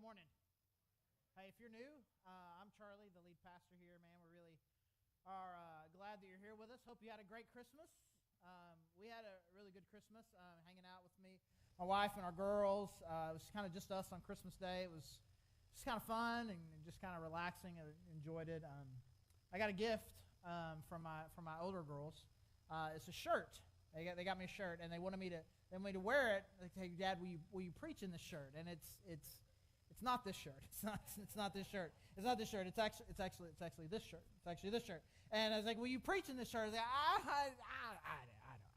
morning. Hey, if you're new, I'm Charlie, the lead pastor here, man. We really are glad that you're here with us. Hope you had a great Christmas. We had a really good Christmas, hanging out with me, my wife, and our girls. It was kind of just us on Christmas Day. It was just kind of fun and just kind of relaxing. I enjoyed it. I got a gift from my older girls. It's a shirt. They got me a shirt, and they wanted me to wear it. They say, "Dad, will you preach in this shirt?" And it's not this shirt. It's not this shirt. It's not this shirt. It's actually this shirt. It's actually this shirt. And I was like, "Will you preach in this shirt?" I was like,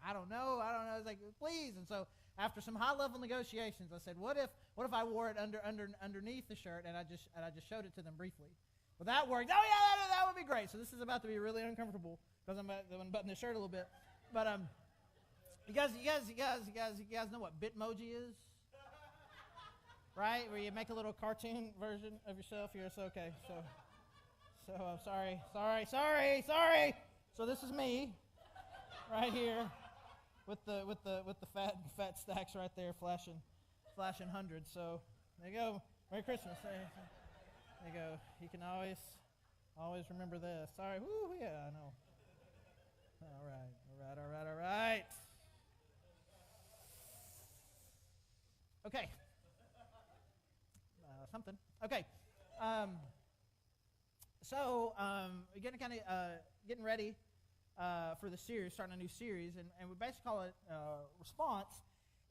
I don't know. I was like, "Please." And so after some high level negotiations, I said, "What if I wore it underneath the shirt?" And I just showed it to them briefly. Well, that worked. Oh yeah, that would be great. So this is about to be really uncomfortable because I'm unbuttoning the shirt a little bit. But you guys know what Bitmoji is? Right? Where you make a little cartoon version of yourself here. So okay. So I'm sorry. So this is me right here with the fat stacks right there flashing hundreds. So there you go. Merry Christmas. There you go. You can always remember this. Sorry. Woo, yeah, I know. All right. Okay. Something. Okay. Getting ready for the series, starting a new series, and we basically call it Response,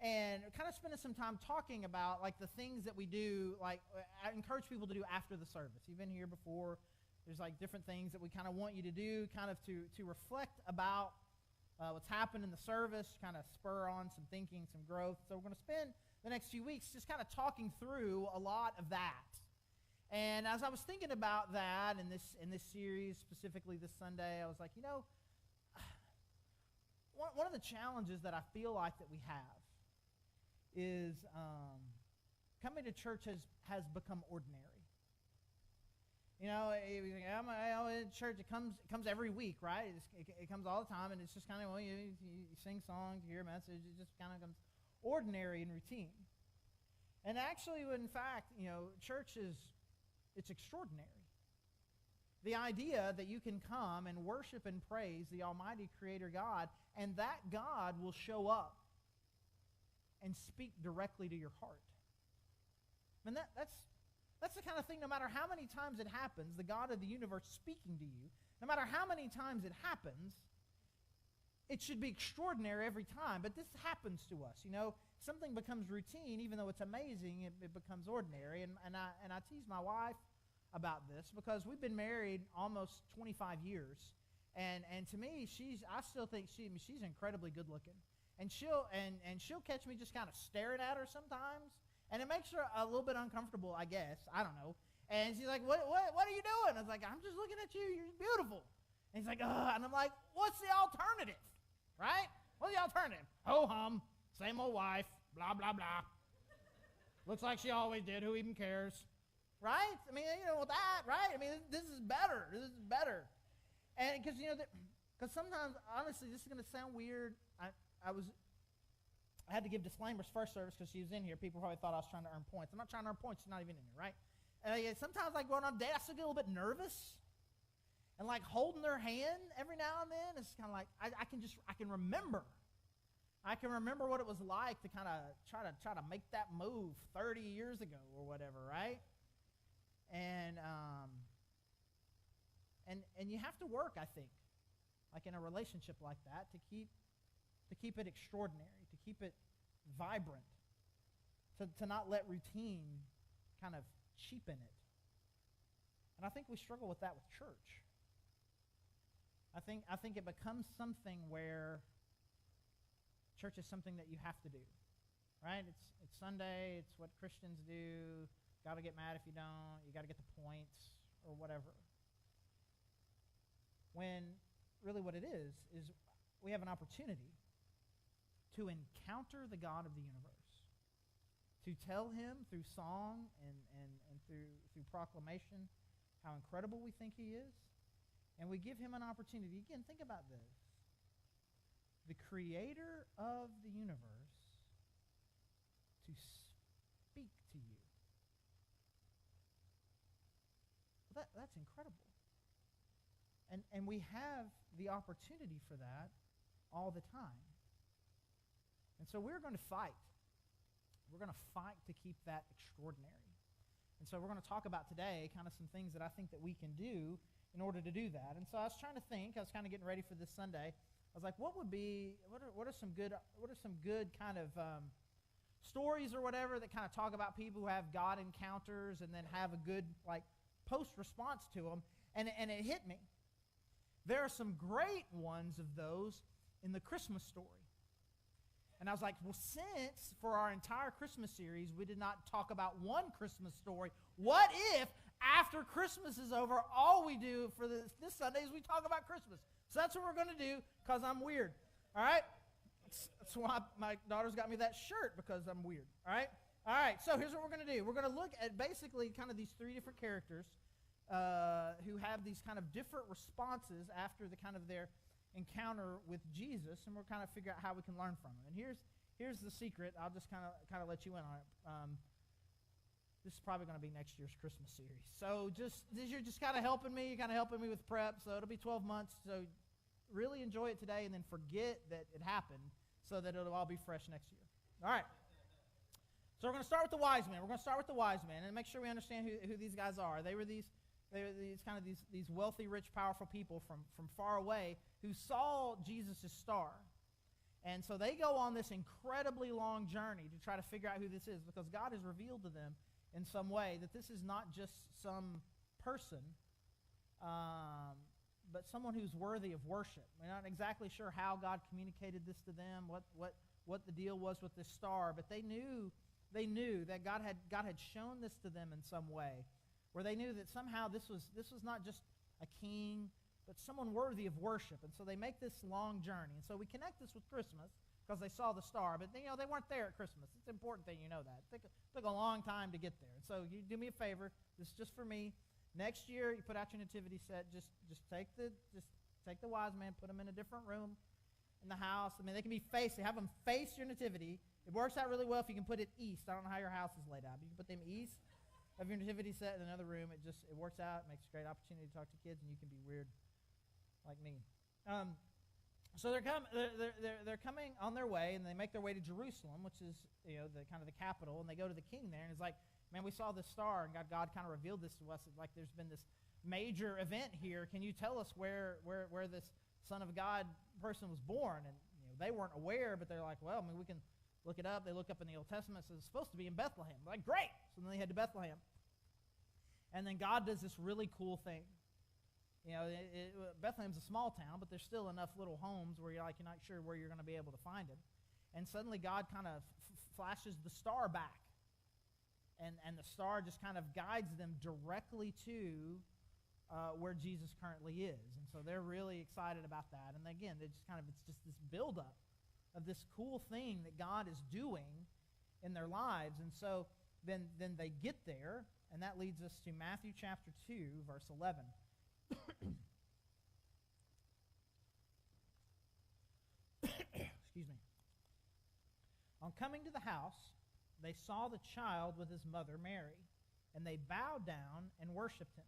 and we're kind of spending some time talking about like the things that we do. Like I encourage people to do after the service. You've been here before. There's like different things that we kind of want you to do, kind of to reflect about what's happened in the service, kind of spur on some thinking, some growth. So we're going to spend the next few weeks just kind of talking through a lot of that. And as I was thinking about that in this series, specifically this Sunday, I was like, one of the challenges that I feel like that we have is coming to church has become ordinary. I'm in church. It comes every week, right? It comes all the time, and it's just kind of you sing songs, you hear a message. It just kind of becomes ordinary and routine. And actually, in fact, church it's extraordinary. The idea that you can come and worship and praise the Almighty Creator God, and that God will show up and speak directly to your heart. I mean, that's the kind of thing, no matter how many times it happens, the God of the universe speaking to you, no matter how many times it happens, it should be extraordinary every time. But this happens to us, Something becomes routine, even though it's amazing, it becomes ordinary. And I tease my wife about this because we've been married almost 25 years. And to me, I still think she's incredibly good looking. And she'll catch me just kind of staring at her sometimes. And it makes her a little bit uncomfortable, I guess. I don't know. And she's like, what are you doing? I was like, I'm just looking at you. You're beautiful. And he's like, ugh. And I'm like, what's the alternative? Right? What's the alternative? Ho-hum. Same old wife. Blah, blah, blah. Looks like she always did. Who even cares? Right? I mean, with that, right? I mean, this is better. And because sometimes, honestly, this is going to sound weird. I had to give disclaimers first service because she was in here. People probably thought I was trying to earn points. I'm not trying to earn points. She's not even in here, right? Sometimes, like going on a date, I still get a little bit nervous. And like holding their hand every now and then, it's kind of like I can remember. I can remember what it was like to kind of try to make that move 30 years ago or whatever, right? And you have to work, I think, like in a relationship like that, to keep it extraordinary, to keep it vibrant, to not let routine kind of cheapen it. And I think we struggle with that with church. I think it becomes something where church is something that you have to do, right? It's Sunday. It's what Christians do. Got to get mad if you don't. You got to get the points or whatever. When really what it is we have an opportunity to encounter the God of the universe, to tell him through song and through proclamation how incredible we think he is. And we give him an opportunity. Again, think about this. The creator of the universe to speak to you. that's incredible. And we have the opportunity for that all the time. And so we're going to fight. We're going to fight to keep that extraordinary. And so we're going to talk about today kind of some things that I think that we can do in order to do that. And so I was trying to think, I was kind of getting ready for this Sunday. I was like, what are some good kind of stories or whatever that kind of talk about people who have God encounters and then have a good like post response to them. And it hit me. There are some great ones of those in the Christmas story. And I was like, well, since for our entire Christmas series we did not talk about one Christmas story, what if after Christmas is over, all we do for this Sunday is we talk about Christmas? So that's what we're going to do because I'm weird. All right? That's why my daughter's got me that shirt, because I'm weird. All right? All right, so here's what we're going to do. We're going to look at basically kind of these three different characters who have these kind of different responses after the kind of their encounter with Jesus, and we'll kind of figure out how we can learn from them. And here's the secret. I'll just kind of let you in on it. This is probably going to be next year's Christmas series. So you're just kind of helping me. You're kind of helping me with prep. So it'll be 12 months. So really enjoy it today, and then forget that it happened, so that it'll all be fresh next year. All right. So we're going to start with the wise men. We're going to start with the wise men and make sure we understand who these guys are. They were these wealthy, rich, powerful people from far away who saw Jesus' star. And so they go on this incredibly long journey to try to figure out who this is, because God has revealed to them in some way that this is not just some person, but someone who's worthy of worship. We're not exactly sure how God communicated this to them, what the deal was with this star, but they knew that God had shown this to them in some way, where they knew that somehow this was not just a king, but someone worthy of worship. And so they make this long journey. And so we connect this with Christmas because they saw the star, but they weren't there at Christmas. It's an important thing you know that. It took a long time to get there. And so you do me a favor. This is just for me. Next year, you put out your nativity set. Just take the wise man, put them in a different room in the house. I mean, they can be have them face your nativity. It works out really well if you can put it east. I don't know how your house is laid out, but you can put them east of your nativity set in another room. It works out. It makes a great opportunity to talk to kids, and you can be weird like me. So they're coming on their way, and they make their way to Jerusalem, which is the kind of the capital, and they go to the king there, and it's like, man, we saw this star, and God kind of revealed this to us. It's like there's been this major event here. Can you tell us where this Son of God person was born? And they weren't aware, but they're like, well, I mean, we can look it up. They look up in the Old Testament. It says it's supposed to be in Bethlehem. They're like, great. So then they head to Bethlehem. And then God does this really cool thing. Bethlehem's a small town, but there's still enough little homes where you're not sure where you're going to be able to find it. And suddenly God kind of flashes the star back. And the star just kind of guides them directly to where Jesus currently is. And so they're really excited about that. And again, it's just this buildup of this cool thing that God is doing in their lives. And so then they get there, and that leads us to Matthew chapter 2, verse 11. Excuse me. On coming to the house, they saw the child with his mother Mary, and they bowed down and worshipped him.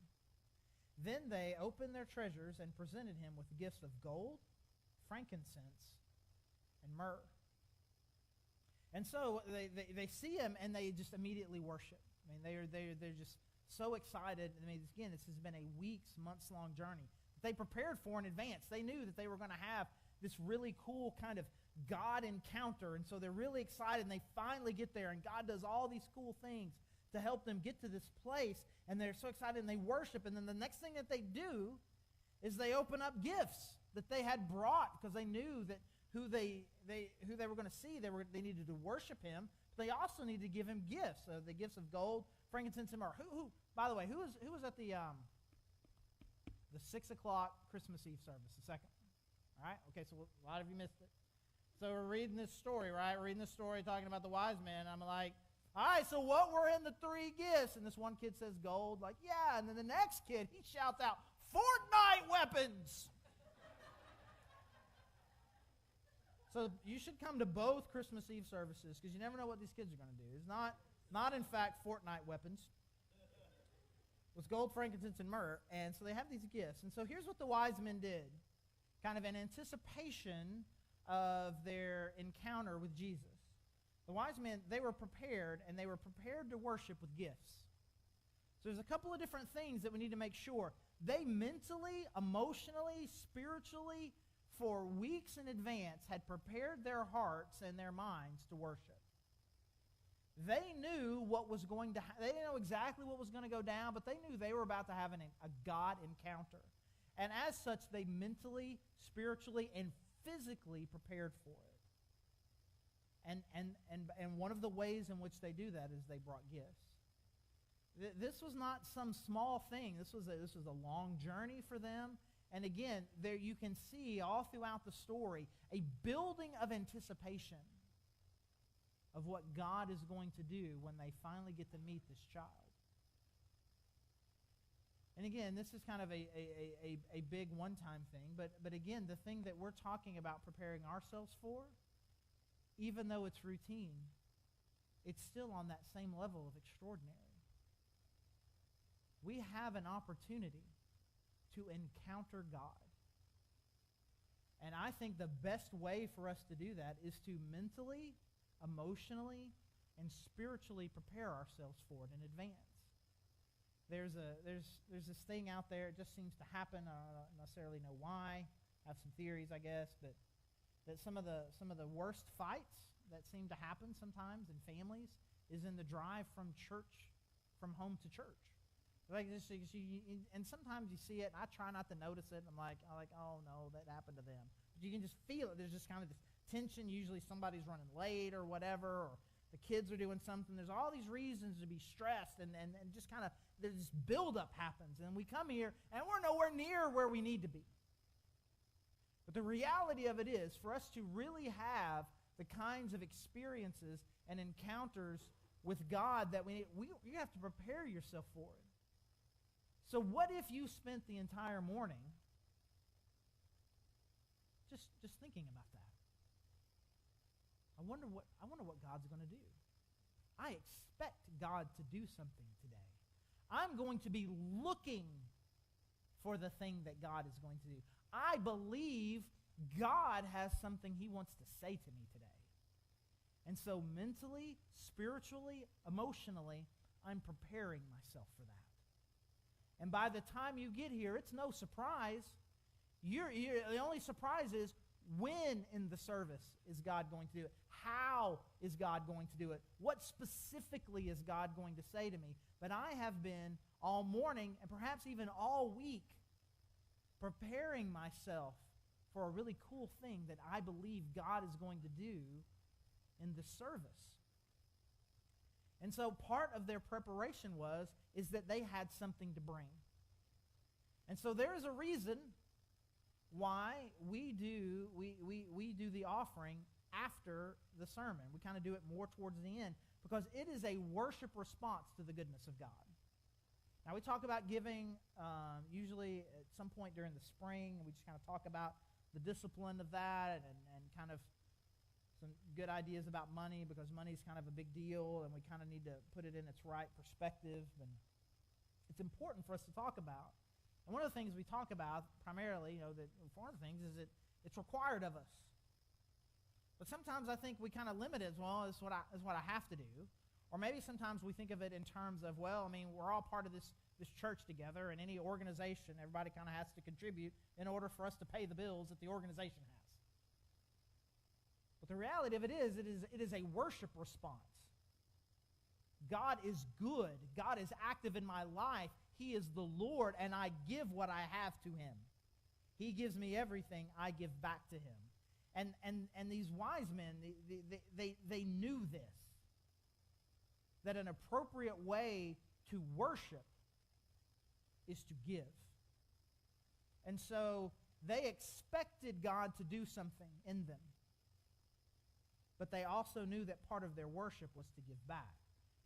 Then they opened their treasures and presented him with gifts of gold, frankincense, and myrrh. And so they see him, and they just immediately worship. I mean, they're just so excited. I mean, again, this has been a months-long journey that they prepared for in advance. They knew that they were going to have this really cool kind of God encounter, and so they're really excited, and they finally get there, and God does all these cool things to help them get to this place, and they're so excited, and they worship, and then the next thing that they do is they open up gifts that they had brought, because they knew that who they were going to see, they needed to worship him, but they also needed to give him gifts, so the gifts of gold, frankincense, and myrrh. Who by the way, who was at the 6 o'clock Christmas Eve service, the second one? All right, okay, so a lot of you missed it. So we're reading this story, right? Reading this story talking about the wise men. I'm like, all right, so what were in the three gifts? And this one kid says gold. Like, yeah. And then the next kid, he shouts out, Fortnite weapons. So you should come to both Christmas Eve services, because you never know what these kids are going to do. It's not in fact Fortnite weapons. was gold, frankincense, and myrrh. And so they have these gifts. And so here's what the wise men did, kind of in anticipation of their encounter with Jesus. The wise men, they were prepared, and they were prepared to worship with gifts. So there's a couple of different things that we need to make sure. They mentally, emotionally, spiritually, for weeks in advance, had prepared their hearts and their minds to worship. They knew what was going to happen. They didn't know exactly what was going to go down, but they knew they were about to have a God encounter. And as such, they mentally, spiritually, and physically prepared for it. And one of the ways in which they do that is they brought gifts. This was not some small thing. This was a long journey for them. And again, there you can see all throughout the story a building of anticipation of what God is going to do when they finally get to meet this child. And again, this is kind of a big one-time thing. But again, the thing that we're talking about preparing ourselves for, even though it's routine, it's still on that same level of extraordinary. We have an opportunity to encounter God. And I think the best way for us to do that is to mentally, emotionally, and spiritually prepare ourselves for it in advance. There's this thing out there, it just seems to happen. I don't necessarily know why. I have some theories, I guess, but that some of the worst fights that seem to happen sometimes in families is in the drive from home to church. Like this, and sometimes you see it, and I try not to notice it. I'm like, oh no, that happened to them. But you can just feel it. There's just kind of this tension. Usually somebody's running late or whatever, or the kids are doing something. There's all these reasons to be stressed, and just kind of this buildup happens. And we come here, and we're nowhere near where we need to be. But the reality of it is, for us to really have the kinds of experiences and encounters with God that you have to prepare yourself for it. So what if you spent the entire morning just thinking about that? I wonder what God's going to do. I expect God to do something today. I'm going to be looking for the thing that God is going to do. I believe God has something he wants to say to me today. And so mentally, spiritually, emotionally, I'm preparing myself for that. And by the time you get here, it's no surprise. The only surprise is when in the service is God going to do it? How is God going to do it? What specifically is God going to say to me? But I have been all morning and perhaps even all week preparing myself for a really cool thing that I believe God is going to do in the service. And so part of their preparation is that they had something to bring. And so there is a reason why we do the offering after the sermon. We kind of do it more towards the end because it is a worship response to the goodness of God. Now we talk about giving usually at some point during the spring. We just kind of talk about the discipline of that and kind of some good ideas about money because money is kind of a big deal and we kind of need to put it in its right perspective. And it's important for us to talk about. And one of the things we talk about primarily, that one of the things is that it's required of us. But sometimes I think we kind of limit it as well as what I have to do. Or maybe sometimes we think of it in terms of, we're all part of this church together, and any organization, everybody kind of has to contribute in order for us to pay the bills that the organization has. But the reality of it is a worship response. God is good. God is active in my life. He is the Lord, and I give what I have to him. He gives me everything. I give back to him. And these wise men, they knew this, that an appropriate way to worship is to give. And so they expected God to do something in them. But they also knew that part of their worship was to give back.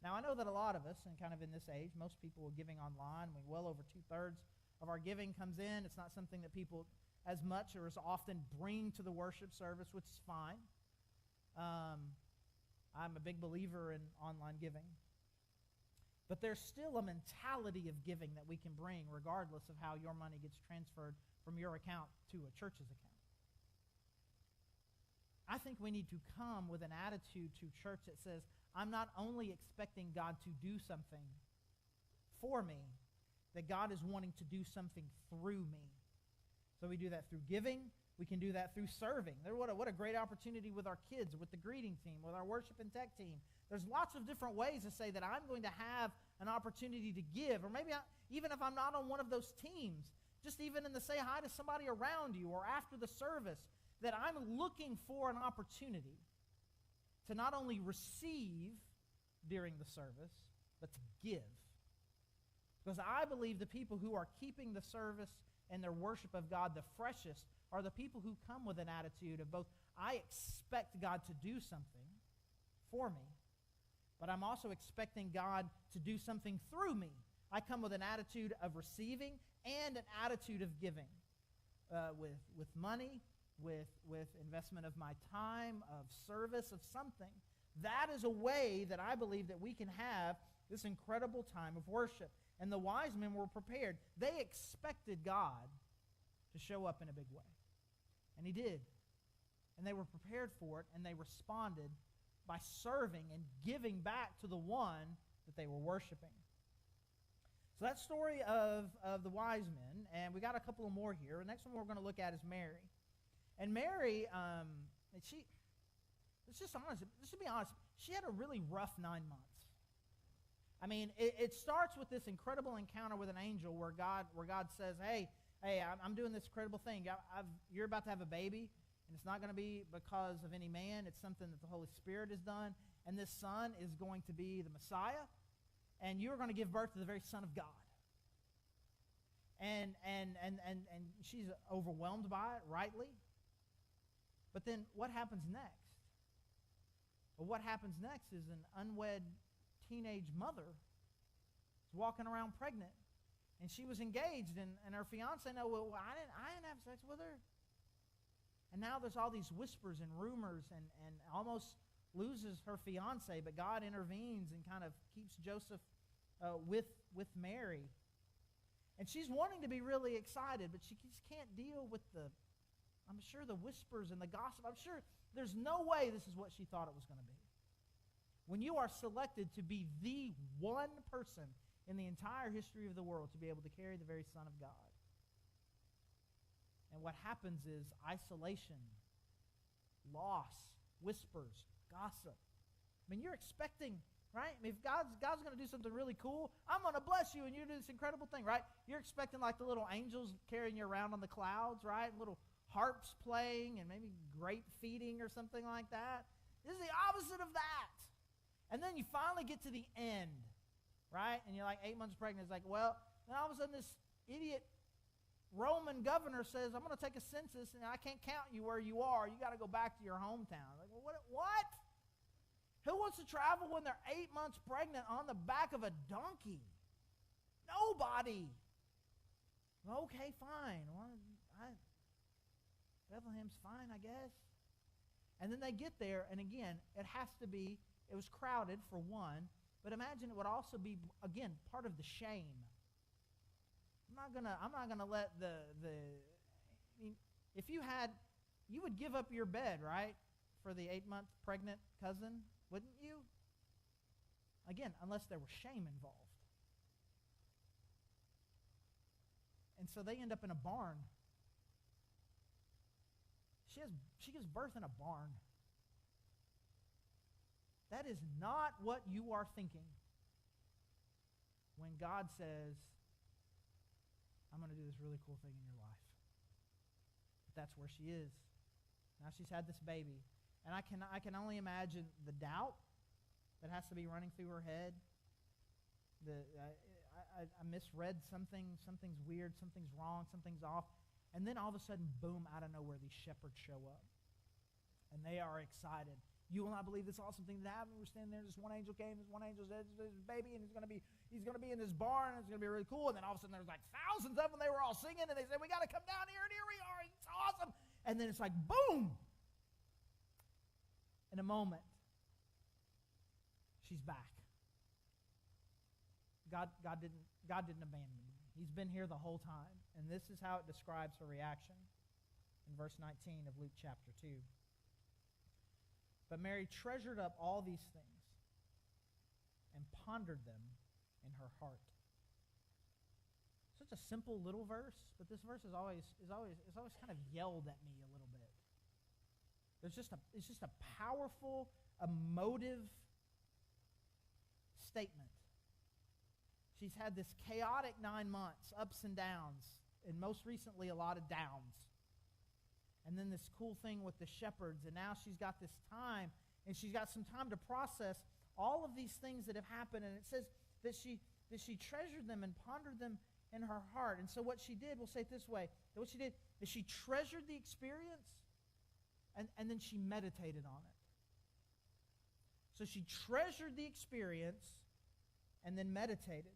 Now, I know that a lot of us, and kind of in this age, most people are giving online. Well over 2/3 of our giving comes in. It's not something that people as much or as often bring to the worship service, which is fine. I'm a big believer in online giving. But there's still a mentality of giving that we can bring regardless of how your money gets transferred from your account to a church's account. I think we need to come with an attitude to church that says, I'm not only expecting God to do something for me, that God is wanting to do something through me. So we do that through giving. We can do that through serving. What a great opportunity with our kids, with the greeting team, with our worship and tech team. There's lots of different ways to say that I'm going to have an opportunity to give, or maybe even if I'm not on one of those teams, just even in the say hi to somebody around you or after the service, that I'm looking for an opportunity to not only receive during the service, but to give. Because I believe the people who are keeping the service and their worship of God the freshest are the people who come with an attitude of both, I expect God to do something for me, but I'm also expecting God to do something through me. I come with an attitude of receiving and an attitude of giving, with money, with investment of my time, of service, of something. That is a way that I believe that we can have this incredible time of worship. And the wise men were prepared. They expected God to show up in a big way. And he did. And they were prepared for it, and they responded by serving and giving back to the one that they were worshiping. So that story of the wise men, and we got a couple of more here. The next one we're going to look at is Mary. And Mary, let's be honest, she had a really rough 9 months. I mean, it starts with this incredible encounter with an angel where God says, hey, I'm doing this incredible thing. You're about to have a baby, and it's not going to be because of any man. It's something that the Holy Spirit has done, and this son is going to be the Messiah, and you're going to give birth to the very Son of God. And she's overwhelmed by it, rightly. But then what happens next? Well, what happens next is an unwed teenage mother is walking around pregnant, and she was engaged, and her fiance I didn't have sex with her. And now there's all these whispers and rumors, and almost loses her fiance, but God intervenes and kind of keeps Joseph with Mary. And she's wanting to be really excited, but she just can't deal with the whispers and the gossip. I'm sure there's no way this is what she thought it was going to be. When you are selected to be the one person in the entire history of the world to be able to carry the very Son of God. And what happens is isolation, loss, whispers, gossip. I mean, you're expecting, right? I mean, if God's going to do something really cool, I'm going to bless you and you do this incredible thing, right? You're expecting like the little angels carrying you around on the clouds, right? Little harps playing and maybe grape feeding or something like that. This is the opposite of that. And then you finally get to the end, right? And you're like 8 months pregnant. It's like, well, then all of a sudden this idiot Roman governor says, I'm going to take a census and I can't count you where you are. You got to go back to your hometown. Like, well, what? Who wants to travel when they're 8 months pregnant on the back of a donkey? Nobody. Okay, fine. Well, Bethlehem's fine, I guess. And then they get there, and again, it was crowded for one, but imagine it would also be, again, part of the shame. I'm not gonna let if you would give up your bed, right, for the 8-month pregnant cousin, wouldn't you? Again, unless there was shame involved. And so they end up in a barn. She gives birth in a barn. That is not what you are thinking when God says, I'm going to do this really cool thing in your life. But that's where she is. Now she's had this baby. And I can only imagine the doubt that has to be running through her head. I misread something. Something's weird. Something's wrong. Something's off. And then all of a sudden, boom, out of nowhere, these shepherds show up. And they are excited. You will not believe this awesome thing that happened. We're standing there, this one angel came, this one angel said, this baby, and he's going to be in this barn, and it's going to be really cool. And then all of a sudden, there's like thousands of them. They were all singing, and they said, we got to come down here, and here we are. It's awesome. And then it's like, boom. In a moment, she's back. God didn't abandon me. He's been here the whole time. And this is how it describes her reaction in verse 19 of Luke chapter 2. But Mary treasured up all these things and pondered them in her heart. Such a simple little verse, but this verse is always kind of yelled at me a little bit. It's just a powerful, emotive statement. She's had this chaotic 9 months, ups and downs, and most recently a lot of downs. And then this cool thing with the shepherds, and now she's got this time, and she's got some time to process all of these things that have happened. And it says that she treasured them and pondered them in her heart. And so what she did, we'll say it this way, that what she did is she treasured the experience, and then she meditated on it. So she treasured the experience and then meditated.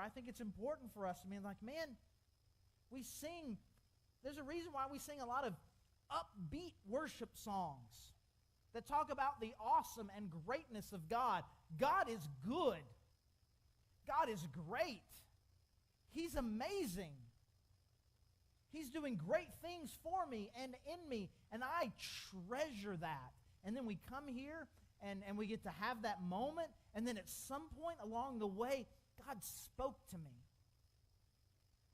I think it's important for us to be like, man, we sing. There's a reason why we sing a lot of upbeat worship songs that talk about the awesome and greatness of God. God is good. God is great. He's amazing. He's doing great things for me and in me, and I treasure that. And then we come here, and we get to have that moment, and then at some point along the way, God spoke to me.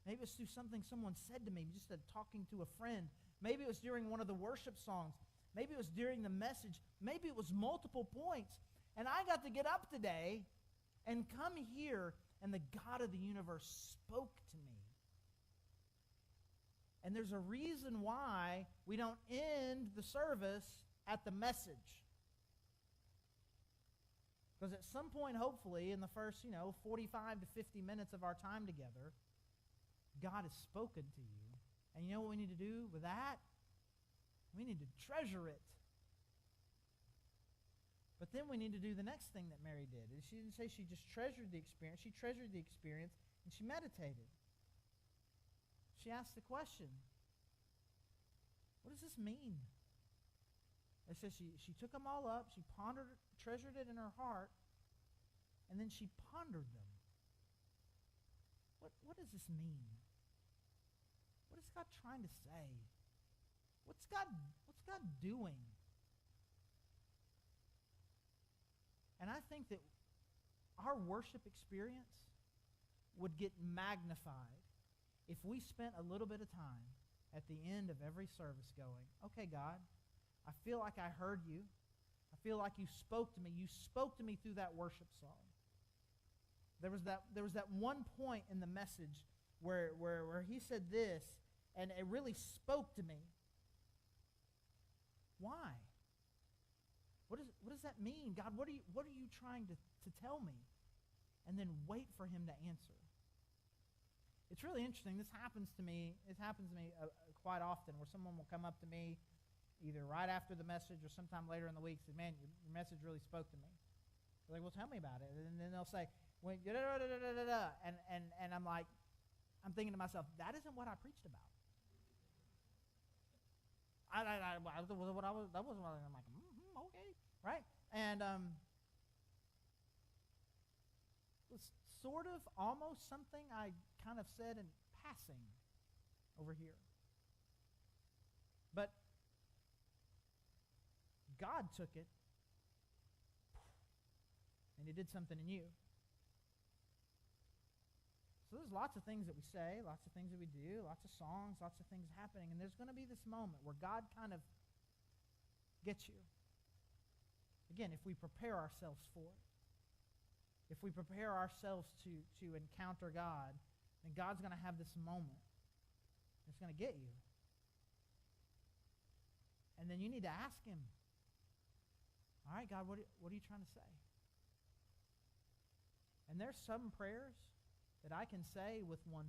Maybe it's through something someone said to me, just talking to a friend. Maybe it was during one of the worship songs. Maybe it was during the message. Maybe it was multiple points. And I got to get up today and come here, and the God of the universe spoke to me. And there's a reason why we don't end the service at the message. Because at some point, hopefully, in the first, 45 to 50 minutes of our time together, God has spoken to you. And you know what we need to do with that? We need to treasure it. But then we need to do the next thing that Mary did. She didn't say she just treasured the experience. She treasured the experience, and she meditated. She asked the question, what does this mean? It says she took them all up, she treasured it in her heart, and then she pondered them. What does this mean? What is God trying to say? What's God doing? And I think that our worship experience would get magnified if we spent a little bit of time at the end of every service going, okay, God, I feel like I heard you. I feel like you spoke to me. You spoke to me through that worship song. There was that one point in the message where he said this, and it really spoke to me. Why? What does that mean? God, what are you trying to tell me? And then wait for him to answer. It's really interesting. This happens to me. It happens to me quite often, where someone will come up to me either right after the message or sometime later in the week, say, man, your message really spoke to me. They're like, well, tell me about it. And then they'll say, and I'm like, I'm thinking to myself, that isn't what I preached about. That wasn't what I'm like, okay, right? And it's sort of almost something I kind of said in passing over here. But God took it, and he did something in you. So there's lots of things that we say, lots of things that we do, lots of songs, lots of things happening, and there's going to be this moment where God kind of gets you. Again, if we prepare ourselves for it. if we prepare ourselves to encounter God, then God's going to have this moment. It's going to get you. And then you need to ask him, all right, God, what are you trying to say? And there's some prayers that I can say with 100%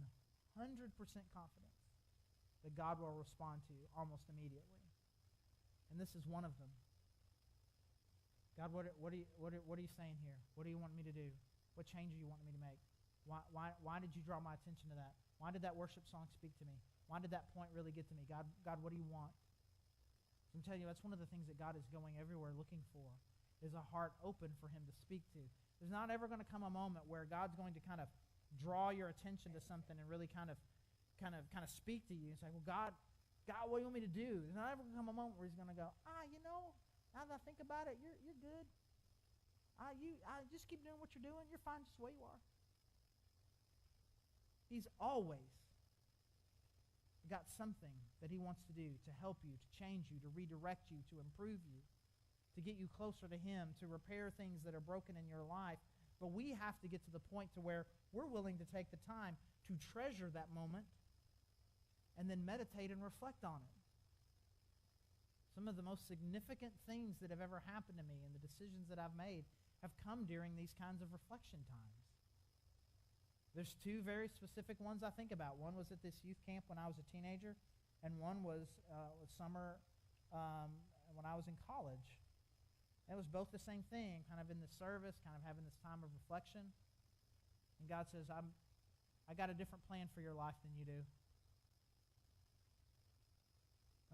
confidence that God will respond to almost immediately. And this is one of them. God, what are you saying here? What do you want me to do? What change are you wanting me to make? Why did you draw my attention to that? Why did that worship song speak to me? Why did that point really get to me? God, what do you want? I'm telling you, that's one of the things that God is going everywhere looking for, is a heart open for him to speak to. There's not ever going to come a moment where God's going to kind of draw your attention to something and really kind of speak to you and say, well, God, what do you want me to do? There's not ever going to come a moment where he's going to go, now that I think about it, you're good. Just keep doing what you're doing. You're fine just the way you are. He's always got something that he wants to do to help you, to change you, to redirect you, to improve you, to get you closer to him, to repair things that are broken in your life. But we have to get to the point to where we're willing to take the time to treasure that moment and then meditate and reflect on it. Some of the most significant things that have ever happened to me and the decisions that I've made have come during these kinds of reflection times. There's two very specific ones I think about. One was at this youth camp when I was a teenager, and one was summer when I was in college. And it was both the same thing, kind of in the service, kind of having this time of reflection. And God says, I got a different plan for your life than you do.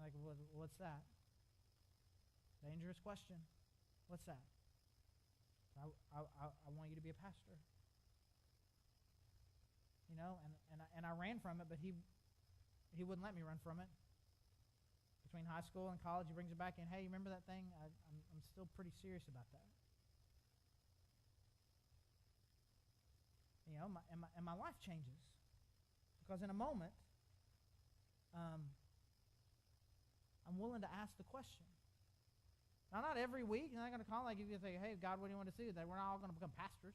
Like, what's that? Dangerous question. What's that? I want you to be a pastor. You know, and I ran from it, but he wouldn't let me run from it. Between high school and college, he brings it back in. Hey, you remember that thing? I'm still pretty serious about that. You know, my life changes. Because in a moment, I'm willing to ask the question. Now, not every week. You're not going to call like you say, hey, God, what do you want to do? We're not all going to become pastors.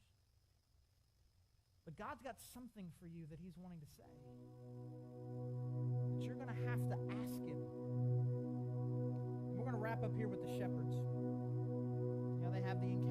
But God's got something for you that he's wanting to say. But you're going to have to ask him. And we're going to wrap up here with the shepherds. You know, they have the encounter.